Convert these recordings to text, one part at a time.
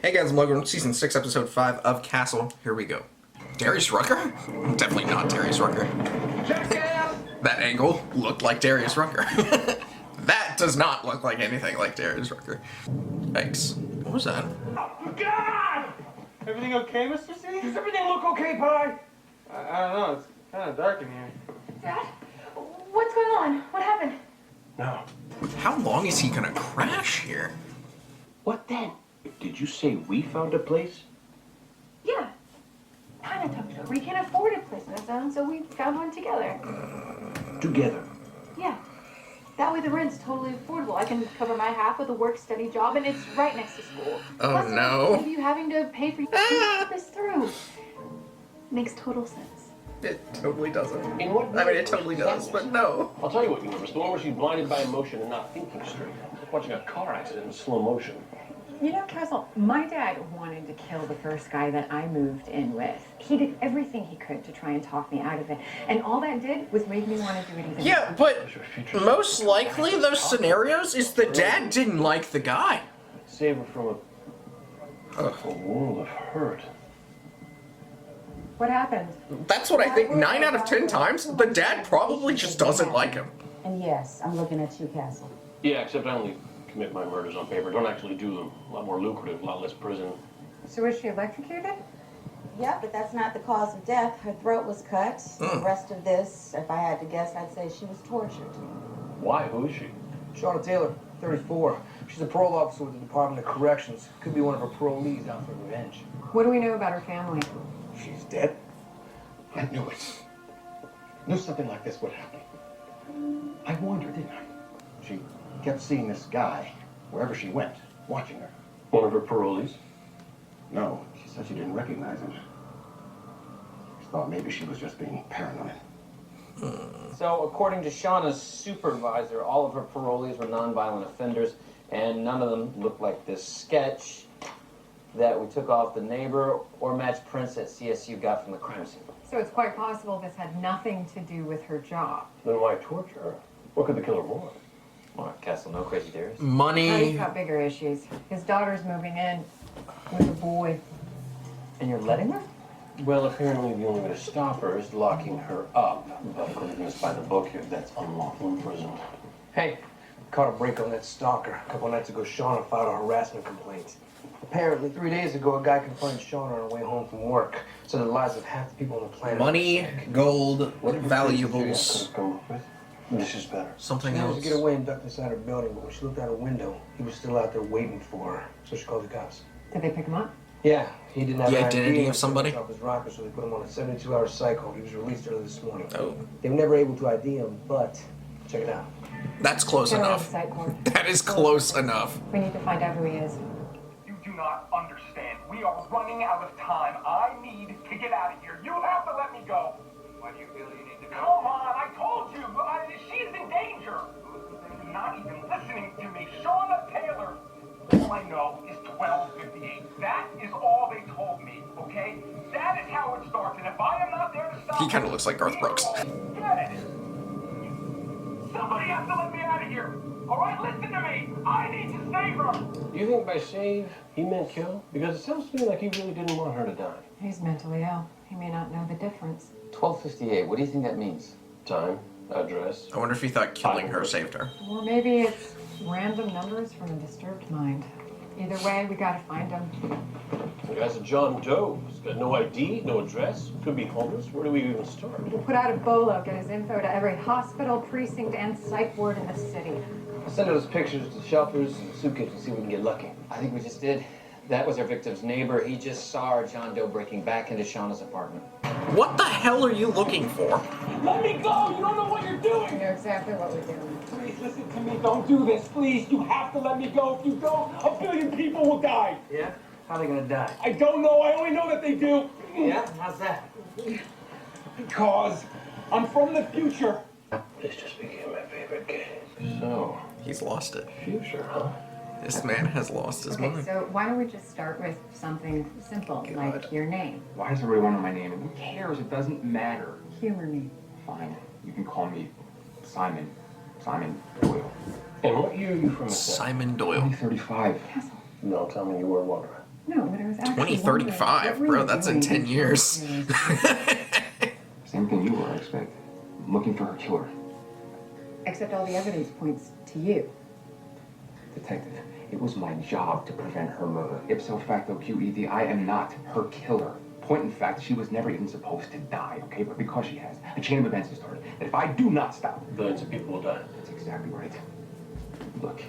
Hey guys, I'm Logan, Season 6, Episode 5 of Castle. Here we go. Darius Rucker? Definitely not Darius Rucker. Check it out! That angle looked like Darius Rucker. That does not look like anything like Darius Rucker. Yikes. What was that? Oh, God! Everything okay, Mr. C? Does everything look okay, Pi? I don't know, it's kind of dark in here. Dad? What's going on? What happened? No. How long is he gonna crash here? What then? Did you say we found a place? Yeah. Kind of took it over. We can't afford a place on its own, so we found one together. Together. Yeah. That way the rent's totally affordable. I can cover my half with a work-study job, and it's right next to school. Oh, Plus, no. Plus, you having to pay for this through. Makes total sense. It totally doesn't. In what I mean, it totally does, but no. I'll tell you what universe. The one where she's blinded by emotion and not thinking straight. It's like watching a car accident in slow motion. You know, Castle, my dad wanted to kill the first guy that I moved in with. He did everything he could to try and talk me out of it. And all that did was make me want to do it even Yeah, more. but most likely those scenarios is the dad didn't like the guy. Save her from a world of hurt. What happened? That's what I think 9 out of 10 times. The dad probably just doesn't like him. And yes, I'm looking at you, Castle. Yeah, except I only commit my murders on paper. Don't actually do them. A lot more lucrative, a lot less prison. So was she electrocuted? Yeah, but that's not the cause of death. Her throat was cut. The rest of this, if I had to guess, I'd say she was tortured. Why? Who is she? Shauna Taylor, 34. She's a parole officer with the Department of Corrections. Could be one of her parolees out for revenge. What do we know about her family? She's dead. I knew it. Knew something like this would happen. I warned her, didn't I? She kept seeing this guy wherever she went, watching her. One of her parolees? No, she said she didn't recognize him. She thought maybe she was just being paranoid. So, according to Shauna's supervisor, all of her parolees were nonviolent offenders, and none of them looked like this sketch that we took off the neighbor or matched prints that CSU got from the crime scene. So it's quite possible this had nothing to do with her job. Then why torture her? What could the killer want? Well, Castle, no crazy theories. He's Money. got bigger issues. His daughter's moving in with a boy. And you're letting her? Well, apparently the only way to stop her is locking her up. But according to this by the book here, that's unlawful imprisonment. Hey, caught a break on that stalker. A couple nights ago, Shauna filed a harassment complaint. Apparently, 3 days ago, a guy confronted Shauna on her way home from work. So the lives of half the people on the planet. Money, gold, valuables, Come up with? This is better. something She managed to else. get away and ducked inside her building, but when she looked out her window, he was still out there waiting for her. So she called the cops. Did they pick him up? Yeah, he didn't have The an identity ID of somebody? off his rocker, so they put him on a 72-hour cycle. He was released early this morning. Oh, They were never able to ID him, but check it out. that's close Get her out of enough. sight, Cord. That is close enough. We need to find out who he is. You do not understand. We are running out of time. I need to get out of here. You have to let me go. Why do you feel you need to go? Come on, I told you. She's in danger. You're not even listening to me. Shauna Taylor. All I know is 12:58. That is all they told me, okay? That is how it starts. And if I am not there to stop He kind of looks like Garth Brooks. Get it. Somebody has to let me out of here. All right, listen to me. I need to save her. You think by save, he meant kill? Because it sounds to me like he really didn't want her to die. He's mentally ill. He may not know the difference. 12:58. What do you think that means? Time, address. I wonder if he thought killing her saved her. Or maybe it's random numbers from a disturbed mind. Either way, we gotta find him. The guy's a John Doe. He's got no ID, no address. Could be homeless. Where do we even start? We'll put out a bolo, get his info to every hospital, precinct, and psych ward in the city. I'll send those pictures to shelters and soup kitchens and see if we can get lucky. I think we just did. That was our victim's neighbor. He just saw our John Doe breaking back into Shauna's apartment. What the hell are you looking for? Let me go. You don't know what you're We doing. know exactly what we're doing. Please listen to me. Don't do this. Please. You have to let me go. If you don't, 1 billion people will die. Yeah? How are they gonna die? I don't know. I only know that they do. Yeah? How's that? Because I'm from the future. This just became my favorite game. So, He's lost it. future, huh? This man has lost his Okay, mind. so why don't we just start with something simple, like your name? Why does everybody want to know my name? Who cares? It doesn't matter. Humor me. Fine. You can call me Simon. Simon Doyle. And what year are you from? Simon Doyle. 2035. No, tell me you were wondering. No, what I was actually 2035, wondering, what bro, were you that's in doing 10 years. Same thing you were, I expect. Looking for her killer. Except all the evidence points to you. Detective, it was my job to prevent her murder. Ipso facto QED, I am not her killer. Point in fact, she was never even supposed to die, okay? But because she has, a chain of events has started. And if I do not stop, Billions of people will die. that's exactly right. Look,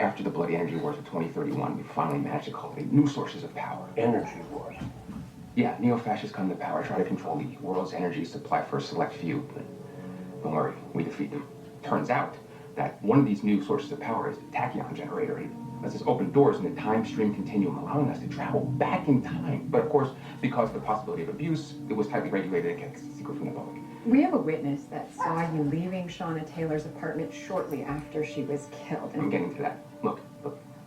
after the bloody energy wars of 2031, we finally managed to cultivate new sources of power. Energy wars. Yeah, neo-fascists come to power, try to control the world's energy supply for a select few. But don't worry, we defeat them. Turns out that one of these new sources of power is a tachyon generator. It lets us open doors in the time stream continuum, allowing us to travel back in time. But of course, because of the possibility of abuse, it was tightly regulated and kept secret from the public. We have a witness that saw you leaving Shauna Taylor's apartment shortly after she was killed. I'm getting to that. Look,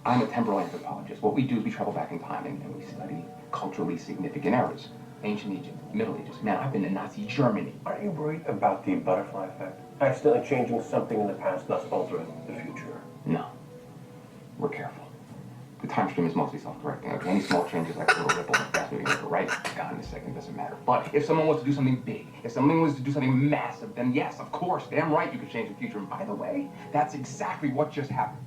I'm a temporal anthropologist. What we do is we travel back in time and we study culturally significant eras. Ancient Egypt, Middle Ages. Man, I've been in Nazi Germany. Aren't you worried about the butterfly effect? Accidentally changing something in the past, thus altering the future. No. We're careful. The time stream is mostly self-correcting. Okay? Any small changes like a little ripple, fast moving river, right? Gone in a second, doesn't matter. But if someone was to do something big, if someone was to do something massive, then yes, of course, damn right you could change the future. And by the way, that's exactly what just happened.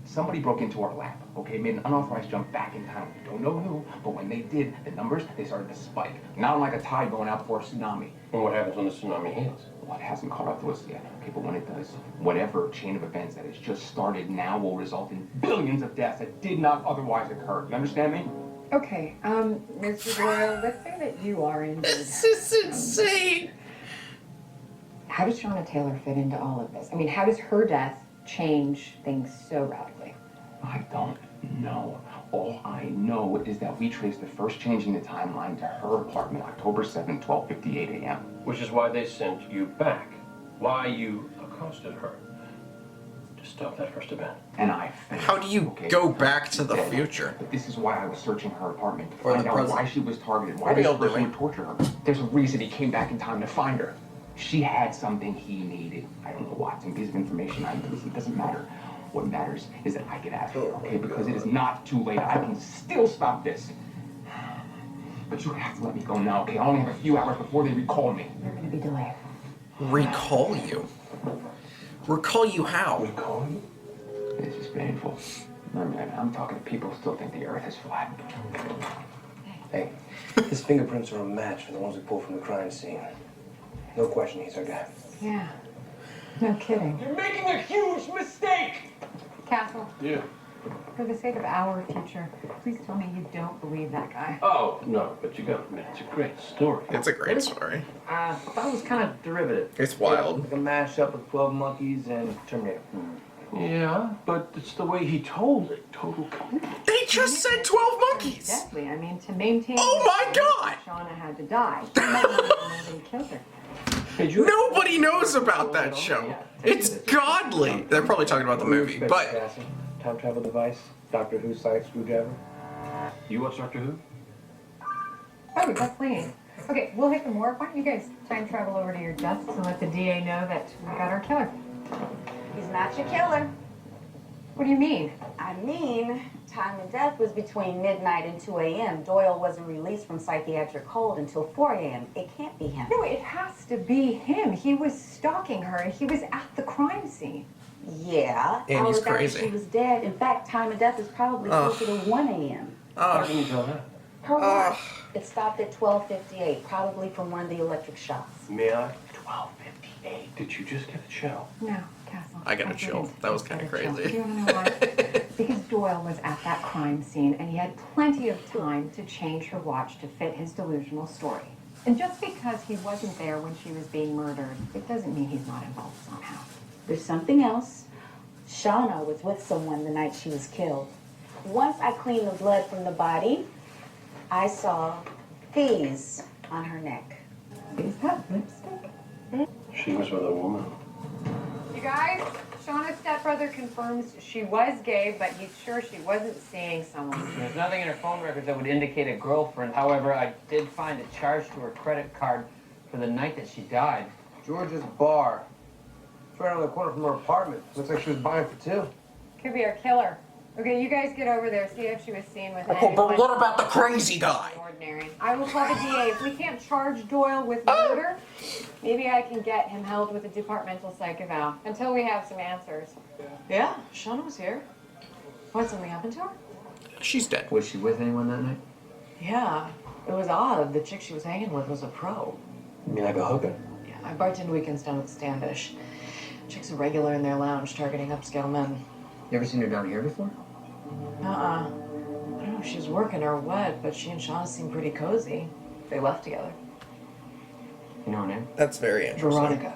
Somebody broke into our lab, okay, made an unauthorized jump back in time. We don't know who, but when they did, the numbers, they started to spike. Not unlike a tide going out before a tsunami. And what happens when the tsunami hits? Well, it hasn't caught up to us yet, okay, but when it does, whatever chain of events that has just started now will result in billions of deaths that did not otherwise occur. You understand me? Okay, Mr. Doyle, let's say that you are indeed. This is insane. How does Shauna Taylor fit into all of this? I mean, how does her death change things so radically? I don't know. All I know is that we traced the first change in the timeline to her apartment, October 7, 12:58 a.m. Which is why they sent you back. Why you accosted her. To stop that first event. And I failed. How do you go back to the future? But this is why I was searching her apartment. To Or the find out present. why she was targeted. Why What are this y'all person doing? would torture her. There's a reason he came back in time to find her. She had something he needed. I don't know what. Some piece of information. It doesn't matter. What matters is that I get out of here, okay? Because it is not too late. I can still stop this. But you have to let me go now, okay? I only have a few hours before they recall me. You're going to be delayed. Recall you? Recall you how? Recall you? This is painful. I'm talking to people who still think the earth is flat. Hey, his fingerprints are a match for the ones we pulled from the crime scene. No question, he's our guy. Yeah. No kidding. You're making a huge mistake! Castle, Yeah. for the sake of our future, please tell me you don't believe that guy. Oh, no, but you gotta admit, it's a great story. It's a great story. I thought it was kind of derivative. It's wild. Like a mashup of 12 Monkeys and Terminator. Yeah, but it's the way he told it. Total commitment. They just said 12 monkeys. Exactly. I mean, to maintain. Oh my God! Shauna had to die. She might not have known that he killed her. Hey, Julie. Nobody knows about that show. It's godly. They're probably talking about the movie, but Time travel device, Doctor Who side screwdriver. You watch Doctor Who? Oh, that's Lean. Okay, we'll hit the morgue. Why don't you guys time travel over to your desks and let the DA know that we got our killer? He's not your killer. What do you mean? I mean, time and death was between midnight and 2 a.m. Doyle wasn't released from psychiatric hold until 4 a.m. It can't be him. No, it has to be him. He was stalking her and he was at the crime scene. Yeah. And he's hours after crazy. She was dead. In fact, time of death is probably closer to 1 a.m. How can you tell that? Her watch. It stopped at 12:58, probably from one of the electric shocks. May I? 12:58. Did you just get a chill? No, Castle. I got a chill. didn't. That was I kinda got a chill. crazy. Do you want to know why? Because Doyle was at that crime scene and he had plenty of time to change her watch to fit his delusional story. And just because he wasn't there when she was being murdered, it doesn't mean he's not involved somehow. There's something else. Shauna was with someone the night she was killed. Once I cleaned the blood from the body, I saw these on her neck. Is that lipstick? She was with a woman. You guys, Shauna's stepbrother confirms she was gay, but he's sure she wasn't seeing someone. There's nothing in her phone records that would indicate a girlfriend. However, I did find a charge to her credit card for the night that she died. George's bar. It's right around the corner from her apartment. Looks like she was buying for two. Could be our killer. Okay, you guys get over there, see if she was seen with Okay, but anyone what about the crazy guy? ordinary. I will call the DA. If we can't charge Doyle with murder, maybe I can get him held with a departmental psych eval until we have some answers. Yeah, Shauna was here. What, something happened to her? She's dead. Was she with anyone that night? Yeah, it was odd. The chick she was hanging with was a pro. You mean like a hooker? Yeah, I bartend weekends down at the Standish. Chick's a regular in their lounge, targeting upscale men. You ever seen her down here before? I don't know if she was working or what, but she and Shauna seemed pretty cozy. They left together. You know her name? That's very interesting. Veronica.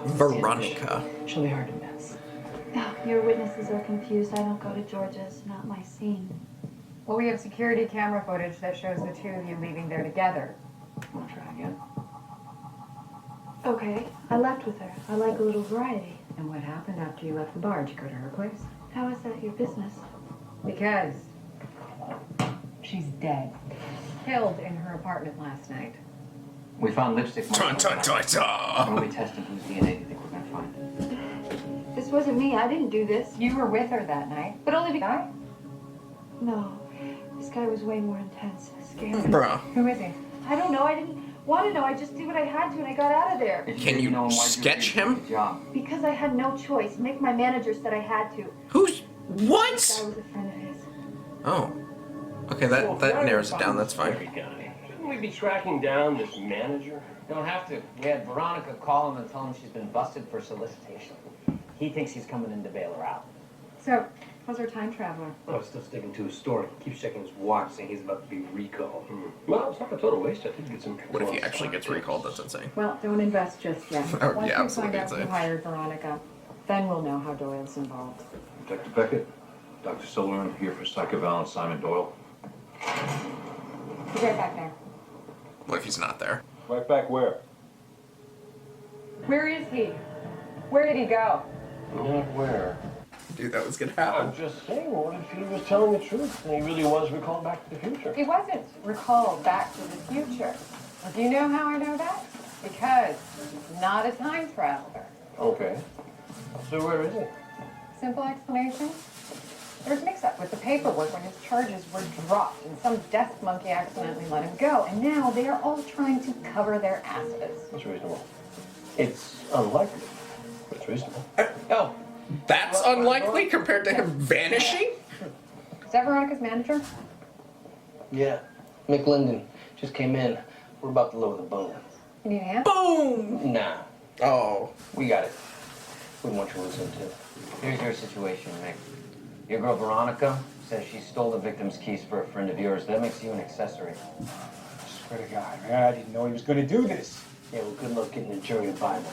Veronica. She'll be hard to miss. Your witnesses are confused. I don't go to Georgia's, not my scene. Well, we have security camera footage that shows the two of you leaving there together. Wanna try again? Okay, I left with her. I like a little variety. And what happened after you left the bar? Did you go to her place? How is that your business? Because she's dead. Killed in her apartment last night. We found lipstick marks. Dun, dun, dun, dun. When we tested whose DNA do you think we're gonna find? This wasn't me. I didn't do this. You were with her that night, but only because... No, this guy was way more intense. Scary. Bruh. Who is he? I don't know. I didn't want to know. I just did what I had to and I got out of there. Can you sketch him? Good job. Because I had no choice. Mick, my manager, said I had to. Who's... This What? guy was a friend of his. Oh. Okay, that narrows it down. That's fine. Shouldn't we be tracking down this manager? Don't have to. We had Veronica call him and tell him she's been busted for solicitation. He thinks he's coming in to bail her out. So, how's our time traveler? Oh, still sticking to his story. Keeps checking his watch, saying he's about to be recalled. Well, it's not a total waste. I think get some. What if he actually gets recalled? That's insane. Well, don't invest just yet. Oh, Once yeah, we absolutely find out who insane. hired Veronica, then we'll know how Doyle's involved. Detective Beckett, Dr. Silverman here for Psych Eval and Simon Doyle. Be right back there. What if he's not there? Right back where? Where is he? Where did he go? Not where. Dude, that was gonna happen. I'm just saying, what if he was telling the truth and he really was recalled back to the future? He wasn't recalled back to the future. Do you know how I know that? Because he's not a time traveler. Okay. So where is he? Simple explanation. There was mix-up with the paperwork when his charges were dropped, and some desk monkey accidentally let him go, and now they are all trying to cover their asses. That's reasonable. It's unlikely, but it's reasonable. Oh, that's unlikely compared to him vanishing? Is that Veronica's manager? Yeah. Mick Linden just came in. We're about to lower the boom. You need a hand? Boom! Nah, Oh. we got it. Wouldn't want you to lose him too. Here's your situation, Mick. Your girl Veronica says she stole the victim's keys for a friend of yours. That makes you an accessory. Swear to God, man, I didn't know he was gonna do this. Yeah, well, good luck getting the jury to buy that.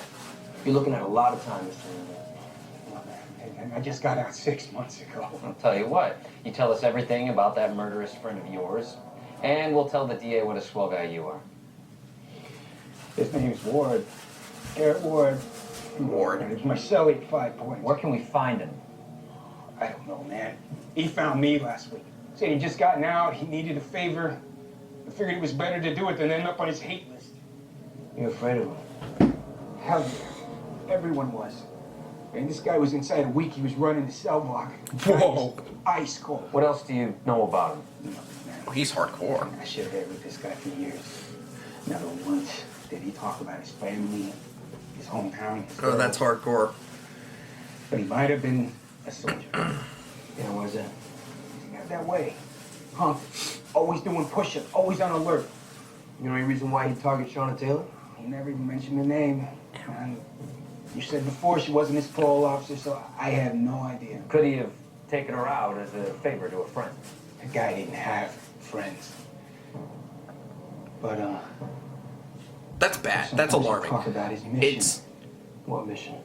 You're looking at a lot of time, Mr. Linden. And I just got out 6 months ago. I'll tell you what. You tell us everything about that murderous friend of yours, and we'll tell the DA what a swell guy you are. His name's Ward. Garrett Ward. Ward. He's my cellie at 5 points. Where can we find him? I don't know, man. He found me last week. Said he'd just gotten out, he needed a favor. I figured it was better to do it than end up on his hate list. You're afraid of him? Hell yeah. Everyone was. And this guy was inside a week. He was running the cell block. Whoa. Ice cold. What else do you know about him? You know, man, Oh, he's hardcore. I should have been with this guy for years. Never once did he talk about his family, his hometown. His Oh, that's hardcore. But he might have been a soldier. Yeah, why's that? He got that way. Punk. Always doing push-ups. Always on alert. You know any reason why he targeted Shauna Taylor? He never even mentioned the name. And you said before she wasn't his parole officer, so I have no idea. Could he have taken her out as a favor to a friend? The guy didn't have friends. But, That's bad. sometimes That's you alarming. talk about his mission. It's... What mission?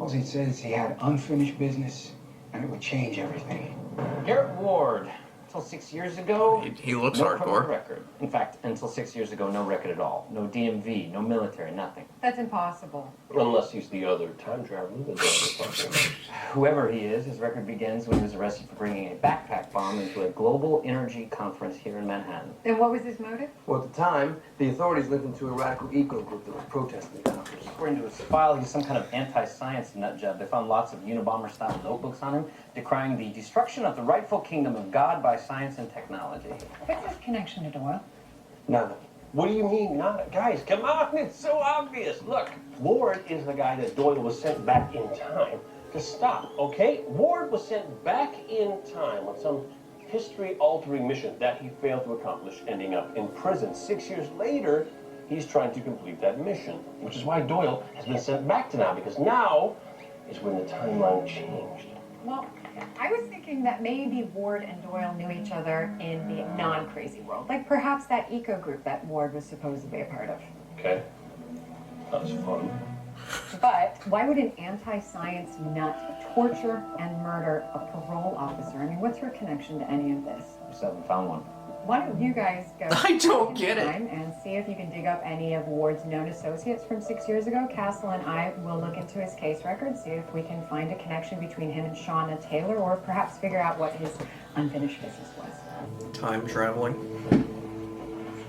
All he said is he had unfinished business, and it would change everything. Garrett Ward Until 6 years ago, He looks no hardcore. criminal record. In fact, until 6 years ago, no record at all. No DMV, no military, nothing. That's impossible. Unless he's the other time traveler that they're talking about. Whoever he is, his record begins when he was arrested for bringing a backpack bomb into a global energy conference here in Manhattan. And what was his motive? Well, at the time, the authorities linked him to a radical eco group that was protesting the conference. According to his file, he's some kind of anti-science nutjob. They found lots of Unabomber-style notebooks on him, decrying the destruction of the rightful kingdom of God by science and technology. What's his connection to Doyle? Nada. What do you mean, not? Guys, come on, it's so obvious. Look, Ward is the guy that Doyle was sent back in time to stop, okay? Ward was sent back in time on some history-altering mission that he failed to accomplish, ending up in prison. 6 years later, he's trying to complete that mission, which is why Doyle has been sent back to now, because now is when the timeline changed. Well, I was thinking that maybe Ward and Doyle knew each other in the non-crazy world. Like perhaps that eco group that Ward was supposedly a part of. Okay? That's fun. But why would an anti-science nut torture and murder a parole officer? I mean, what's her connection to any of this? We still haven't found one. Why don't you guys go I don't get it. and see if you can dig up any of Ward's known associates from 6 years ago? Castle and I will look into his case record, see if we can find a connection between him and Shauna Taylor, or perhaps figure out what his unfinished business was. Time traveling.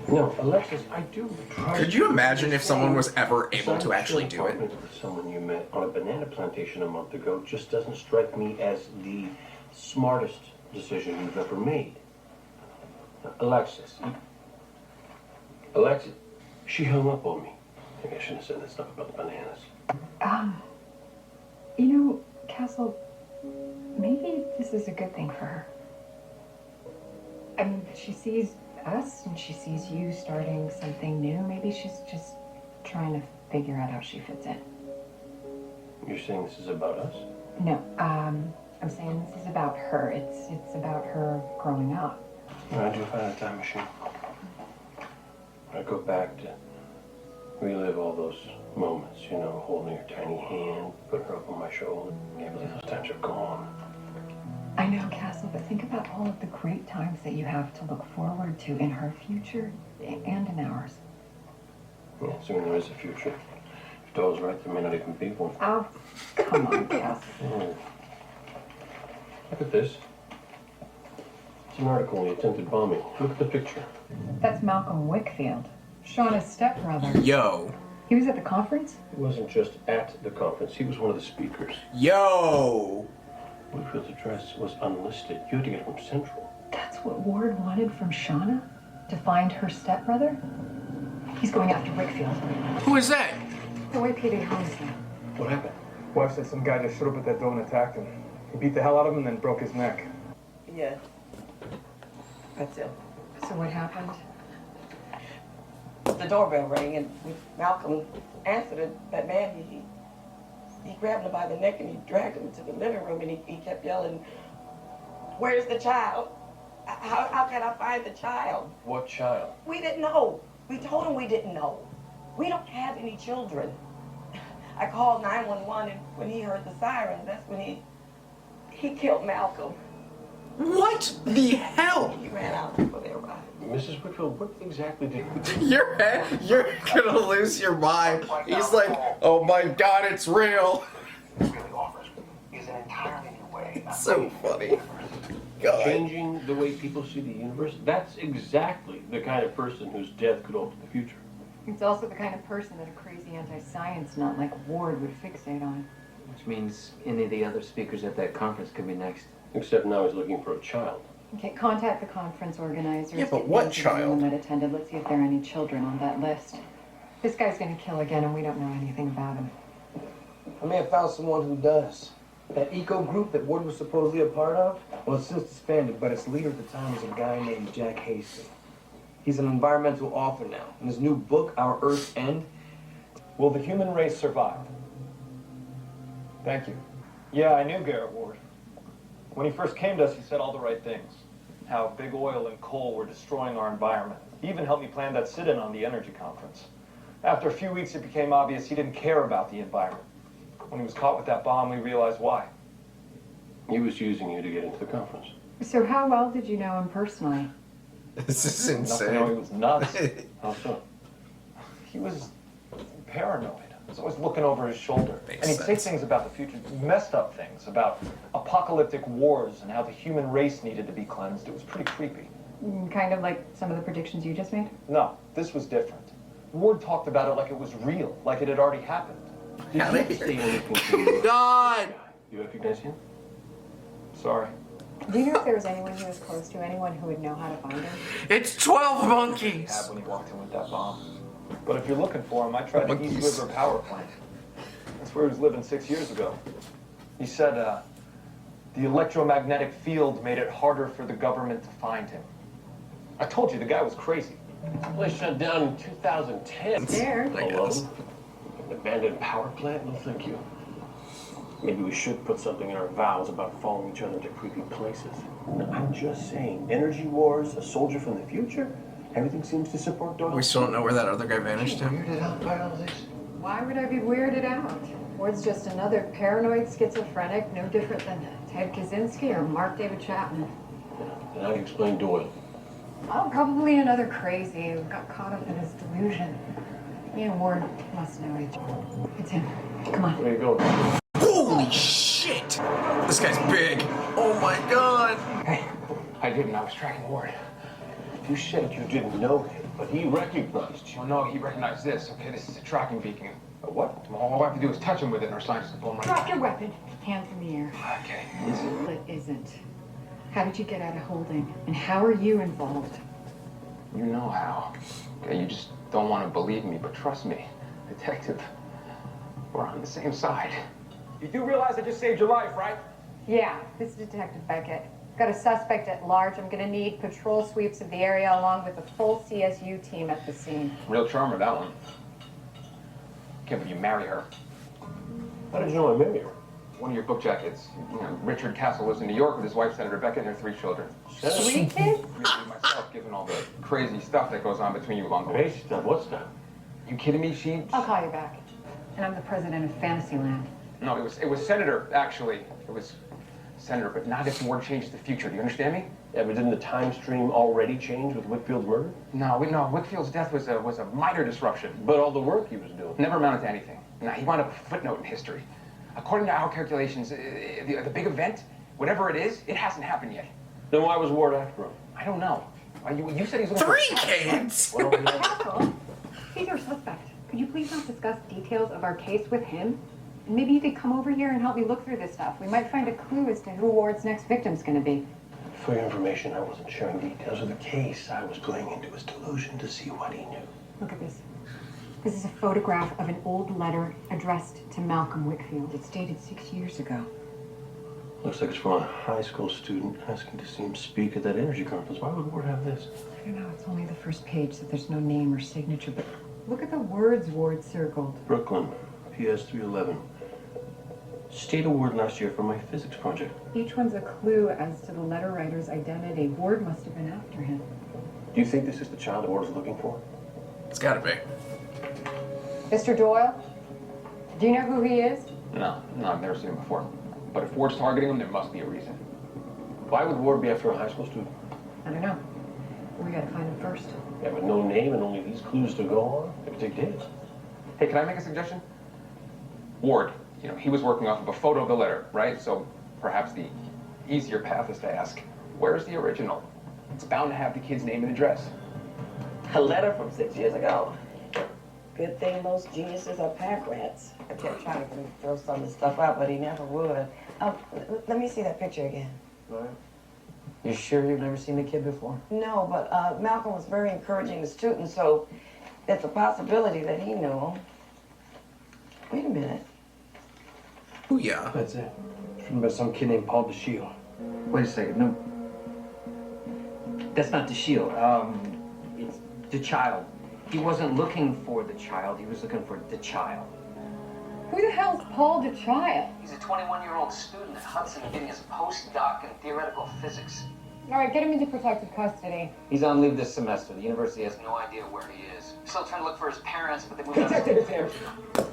No, Alexis, I do try. Could you imagine if someone was ever able to actually do it? With someone you met on a banana plantation a month ago just doesn't strike me as the smartest decision you've ever made. Alexis, she hung up on me. Maybe I shouldn't have said that stuff about the bananas. You know, Castle, maybe this is a good thing for her. I mean, she sees us and she sees you starting something new. Maybe she's just trying to figure out how she fits in. You're saying this is about us? No, I'm saying this is about her. It's about her growing up. I do find a time machine. I go back to relive all those moments, you know, holding her tiny hand, putting her up on my shoulder. Can't believe those times are gone. I know, Castle, but think about all of the great times that you have to look forward to in her future and in ours. Yeah, assuming there is a future. If Doyle's right, there may not even be one. Oh, come on, Castle. Oh. Look at this. It's an article on the attempted bombing. Look at the picture. That's Malcolm Wickfield, Shauna's stepbrother. Yo. He was at the conference? He wasn't just at the conference. He was one of the speakers. Yo. Wickfield's address was unlisted. You had to get it from Central. That's what Ward wanted from Shauna? To find her stepbrother? He's going after Wickfield. Who is that? The YPD homicide. What happened? Wife said some guy just showed up at that door and attacked him. He beat the hell out of him and then broke his neck. Yeah. That's it. So what happened? The doorbell rang and Malcolm answered it. That man, he grabbed him by the neck and he dragged him to the living room and he kept yelling, "Where's the child? How can I find the child?" What child? We didn't know. We told him we didn't know. We don't have any children. I called 911 and when he heard the sirens, that's when he killed Malcolm. What the hell? He ran out before they arrived. Mrs. Wickfield, what exactly did Your head, you're gonna lose your mind. He's like, oh my god, it's real. Really offers is an entirely new way. It's so funny. God. Changing the way people see the universe? That's exactly the kind of person whose death could alter the future. It's also the kind of person that a crazy anti-science nut like Ward would fixate on. Which means any of the other speakers at that conference could be next. Except now he's looking for a child. Okay, contact the conference organizers. Yeah, but get what names of child? anyone that attended. Let's see if there are any children on that list. This guy's gonna kill again and we don't know anything about him. I may have found someone who does. That eco group that Ward was supposedly a part of, well, it's since disbanded, but its leader at the time was a guy named Jack Hastings. He's an environmental author now. In his new book, Our Earth's End. Will the human race survive? Thank you. Yeah, I knew Garrett Ward. When he first came to us, he said all the right things. How big oil and coal were destroying our environment. He even helped me plan that sit-in on the energy conference. After a few weeks, it became obvious he didn't care about the environment. When he was caught with that bomb, we realized why. He was using you to get into the conference. So how well did you know him personally? This is Enough to know he insane. was nuts. How so? He was paranoid. He was always looking over his shoulder. Makes And he'd say sense. things about the future, messed up things, about apocalyptic wars and how the human race needed to be cleansed. It was pretty creepy. Kind of like some of the predictions you just made? No, this was different. Ward talked about it like it was real, like it had already happened. Out of Say here. anything to you? God! You recognize him? Sorry. Do you know if there was anyone he was close to, anyone who would know how to find him? It's 12 Had monkeys! when he walked in with that bomb. But if you're looking for him, I tried the East Monkeys. River power plant. That's where he was living 6 years ago. He said, the electromagnetic field made it harder for the government to find him. I told you, the guy was crazy. The place shut down in 2010. There. I guess. Alone? An abandoned power plant? No, thank you. Maybe we should put something in our vows about following each other to creepy places. No, I'm just saying, energy wars, a soldier from the future, everything seems to support Doyle. We still don't know where that other guy vanished to. Weirded out by all this. Why would I be weirded out? Ward's just another paranoid schizophrenic, no different than Ted Kaczynski or Mark David Chapman. And how do you explain Doyle? Oh, probably another crazy who got caught up in his delusion. He and Ward must know each other. It's him. Come on. Where you going? Holy shit! This guy's big. Oh my god! Hey, I didn't. I was tracking Ward. You said you didn't know him, but he recognized you. Well, no, he recognized this. Okay, this is a tracking beacon. A what? All I have to do is touch him with it, and our scientists will pull him right Drop your weapon. Hands in the air. Okay. It isn't. How did you get out of holding? And how are you involved? You know how. Okay, you just don't want to believe me, but trust me, detective. We're on the same side. You do realize I just saved your life, right? Yeah, this is Detective Beckett. Got a suspect at large. I'm gonna need patrol sweeps of the area along with a full CSU team at the scene. Real charmer, that one. Can't believe you marry her. How did you know I married her? One of your book jackets. You know, Richard Castle lives in New York with his wife, Senator Beckett, and their 3 children. 3 kids? Me, myself, given all the crazy stuff that goes on between you, Uncle. Crazy stuff. What stuff? You kidding me? She... I'll call you back. And I'm the president of Fantasyland. No, it was Senator, actually. It was Senator, but not if Ward changed the future. Do you understand me? Yeah, but didn't the time stream already change with Whitfield's murder? No, Whitfield's death was a minor disruption. But all the work he was doing. Never amounted to anything. Nah, he wound up a footnote in history. According to our calculations, the big event, whatever it is, it hasn't happened yet. Then why was Ward after him? I don't know. You said he's looking for... 3 kids! What do we know? Castle, he's our suspect. Could you please not discuss details of our case with him? And maybe you could come over here and help me look through this stuff. We might find a clue as to who Ward's next victim's gonna be. For your information, I wasn't sharing details of the case. I was playing into his delusion to see what he knew. Look at this. This is a photograph of an old letter addressed to Malcolm Whitfield. It's dated 6 years ago. Looks like it's from a high school student asking to see him speak at that energy conference. Why would Ward have this? I don't know, it's only the first page, so there's no name or signature, but look at the words Ward circled. Brooklyn, PS 311. State award last year for my physics project. Each one's a clue as to the letter writer's identity. Ward must have been after him. Do you think this is the child Ward is looking for? It's gotta be. Mr. Doyle, do you know who he is? No, I've never seen him before. But if Ward's targeting him, there must be a reason. Why would Ward be after a high school student? I don't know. We gotta find him first. Yeah, with no name and only these clues to go on, it could take days. Hey, can I make a suggestion? Ward, you know, he was working off of a photo of the letter, right? So perhaps the easier path is to ask, where's the original? It's bound to have the kid's name and address. A letter from 6 years ago. Good thing most geniuses are pack rats. I kept trying to throw some of the stuff out, but he never would. Let me see that picture again. Right. You sure you've never seen the kid before? No, but Malcolm was very encouraging to students, so it's a possibility that he knew him. Wait a minute. Ooh, yeah. That's it. Written by some kid named Paul DeShiel. Wait a second, no. That's not the shield. It's the child. He wasn't looking for the child, he was looking for the child. Who the hell's Paul DeChild? He's a 21-year-old student at Hudson getting his postdoc in theoretical physics. All right, get him into protective custody. He's on leave this semester. The university has No idea where he is. Still trying to look for his parents, but they moved out. Detective, it's him.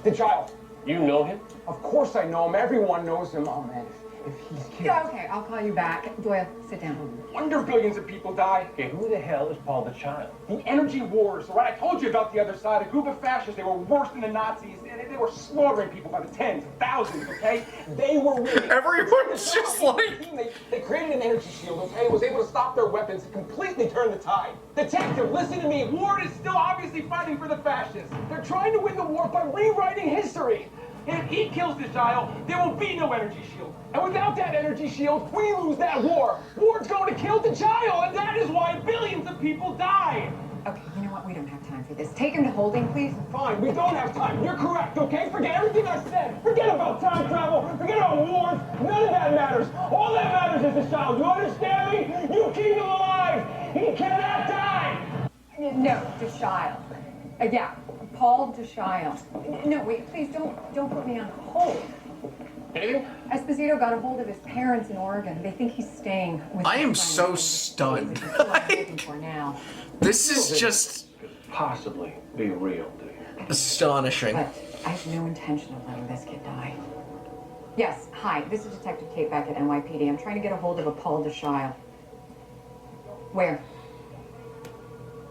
The child. You know him? Of course I know him. Everyone knows him. Oh, man, if he's killed. Yeah, okay, I'll call you back. Doyle, sit down. Wonder billions of people die. Okay, who the hell is Paul the Child? The energy wars, all right? I told you about the other side. A group of fascists, they were worse than the Nazis. They were slaughtering people by the tens, thousands, okay? They were winning. Everyone's just like... They created an energy shield, okay? Was able to stop their weapons, completely turn the tide. Detective, listen to me. Ward is still obviously fighting for the fascists. They're trying to win the war by rewriting history. If he kills the child, there will be no energy shield. And without that energy shield, we lose that war. Ward's going to kill the child, and that is why billions of people die. Okay, you know what? We don't have time for this. Take him to holding, please. Fine, we don't have time. You're correct, okay? Forget everything I said. Forget about time travel. Forget about wars. None of that matters. All that matters is the child. You understand me? You keep him alive. He cannot die. No, DeShile. Yeah, Paul DeShile. No, wait, please don't put me on hold. Anything? Esposito got a hold of his parents in Oregon. They think he's staying with I am his so friend. stunned. That's what I'm looking for now. This is just Possibly be real, do you? astonishing. But I have no intention of letting this kid die. Yes, hi, this is Detective Kate back at NYPD. I'm trying to get a hold of a Paul DeShile. Where?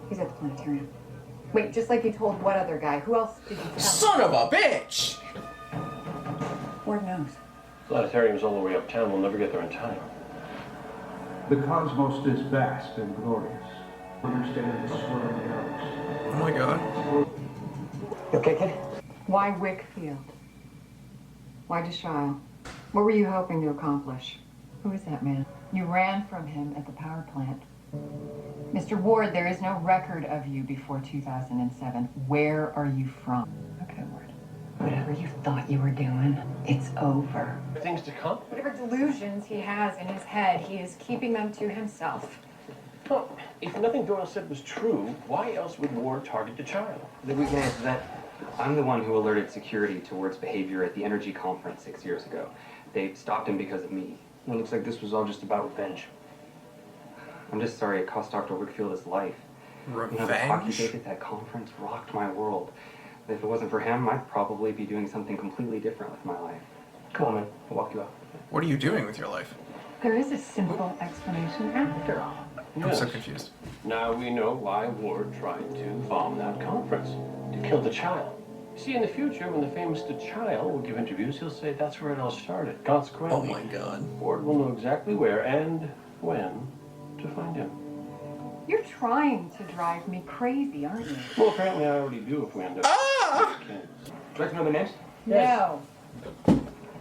He's at the planetarium. Wait, just like you told what other guy? Who else did you tell? Son of a bitch! Lord knows. Planetarium's all the way uptown. We'll never get there in time. The cosmos is vast and glorious. Understand the swirling galaxy. Oh my god. You okay, kid? Why Wickfield? Why DeShile? What were you hoping to accomplish? Who is that man? You ran from him at the power plant. Mr. Ward, there is no record of you before 2007. Where are you from? Okay, Ward. Whatever you thought you were doing, it's over. Things to come? Whatever delusions he has in his head, he is keeping them to himself. Well, if nothing Doyle said was true, why else would Ward target the child? I think we can answer that. I'm the one who alerted security to Ward's behavior at the energy conference 6 years ago. They stopped him because of me. It looks like this was all just about revenge. I'm just sorry it cost Dr. Wickfield his life. You know, the hockey Revenge? date at that conference rocked my world. If it wasn't for him, I'd probably be doing something completely different with my life. Come on, man. I'll walk you out. What are you doing with your life? There is a simple explanation after all. I'm so confused. Now we know why Ward tried to bomb that conference. To kill the child. See, in the future, when the famous DeChile will give interviews, he'll say that's where it all started. Consequently, Oh my god. Ward will know exactly where and when to find him. You're trying to drive me crazy, aren't you? Well, apparently I already do if we end up... Ah! Would you like to know the names? No.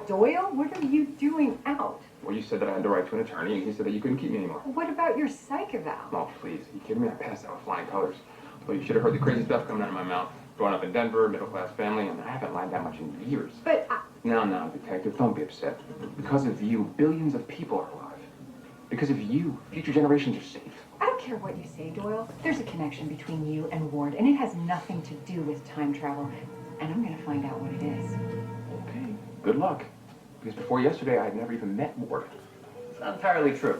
Doyle, what are you doing out? Well, you said that I had the right to an attorney, and he said that you couldn't keep me anymore. What about your psych eval? Oh, please. Are you kidding me? I passed out with flying colors. Well, you should have heard the crazy stuff coming out of my mouth. Growing up in Denver, middle-class family, and I haven't lied that much in years. But No, detective, don't be upset. Because of you, billions of people are alive. Because of you, future generations are safe. I don't care what you say, Doyle. There's a connection between you and Ward, and it has nothing to do with time travel. And I'm gonna find out what it is. Okay, good luck. Because before yesterday, I had never even met Ward. It's not entirely true.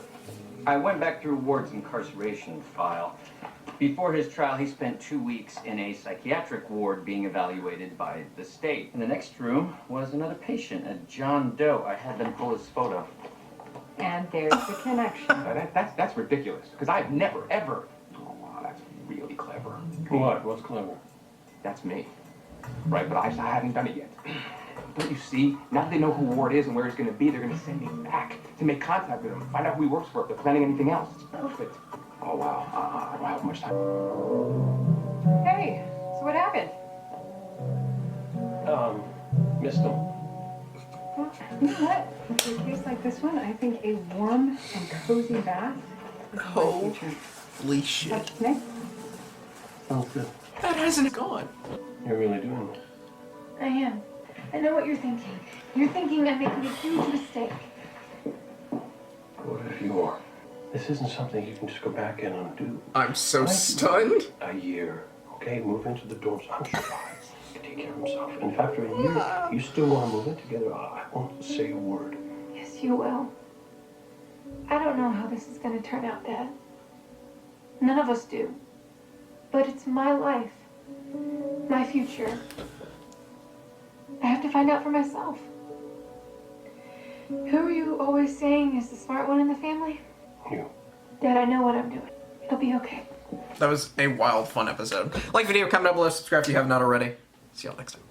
I went back through Ward's incarceration file. Before his trial, he spent 2 weeks in a psychiatric ward being evaluated by the state. In the next room was another patient, a John Doe. I had them pull his photo. And there's the connection. That's ridiculous. Because I've never, ever... Oh, wow, that's really clever. What? What's clever? That's me. Right, but I haven't done it yet. Don't you see? Now that they know who Ward is and where he's going to be, they're going to send me back to make contact with him, find out who he works for, if they're planning anything else. It's perfect. Oh, wow. I don't have much time. Hey, so what happened? Missed him. Well, you know what? In a case like this one, I think a warm and cozy bath is my future. Holy shit. What's next? Sounds good. That hasn't gone. You're really doing it. I am. I know what you're thinking. You're thinking I'm making a huge mistake. What if you are? This isn't something you can just go back and undo. I'm so stunned. A year, okay? Move into the dorms. I'm sure he can take care of himself. And if after a year you still want to move in together, I won't say a word. Yes, you will. I don't know how this is going to turn out, Dad. None of us do. But it's my life. My future. I have to find out for myself. Who are you always saying is the smart one in the family? You. Dad, I know what I'm doing. It'll be okay. That was a wild, fun episode. Like video, comment down below, subscribe if you have not already. See y'all next time.